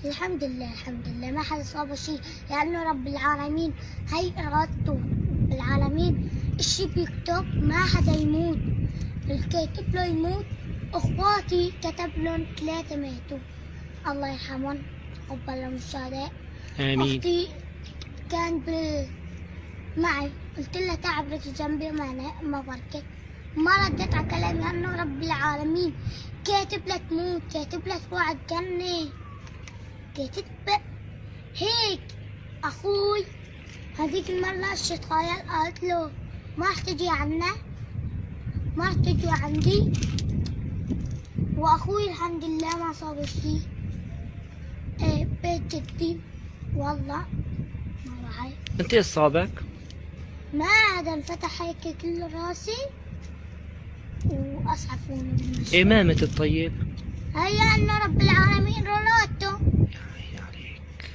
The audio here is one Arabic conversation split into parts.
الحمد لله الحمد لله ما حد صاب شيء، لأنه رب العالمين هي إرادته رب العالمين. الشي بيكتب ما حدا يموت، الكاتب له يموت. أخواتي كتب لهم 3 ماتوا، الله يرحمهم قبل لهم الشهداء. آمين. أختي كان معي، قلت لها تعب رجي جنبي ما بركت، ما ردت على كلامي لأنه رب العالمين كاتب لها تموت، كاتب لها تروح على الجنة، كاتب هيك. أخوي هذيك المرة الشطاية قالت له ما رح تجي عنا، ما رح تجي عندي، وأخوي الحمد لله ما صاب شي. بيت جدي والله ما وعي. انت ايش صابك؟ ما هذا انفتح هيك كل راسي وأسعفوني. ايه ما مت الطيب؟ هيا أن رب العالمين رلاته. يا عيني عليك.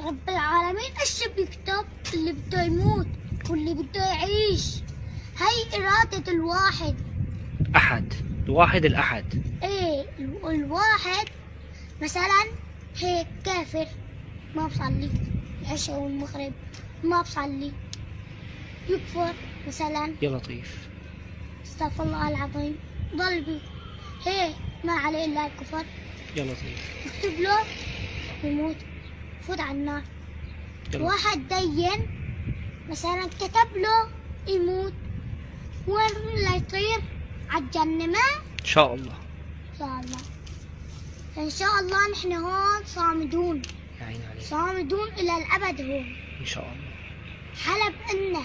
رب العالمين ايش بيكتب؟ اللي بده يموت واللي بده يعيش، هي إرادة الواحد. أحد، الواحد الأحد. ايه الواحد مثلا هيك كافر ما بصلي العشاء والمغرب، ما بصلي يكفر مثلا، يا لطيف. استغفر الله العظيم، ضل بي هيك ما عليه الا الكفر، يا لطيف. يكتب له يموت فوت على النار. يلا. واحد دين مثلا كتب له يموت، وين لا يطير على الجنة ما إن شاء الله. إن شاء الله. إن شاء الله نحن هون صامدون، يا عيني عليك. صامدون إلى الأبد هون. إن شاء الله. حلب إنه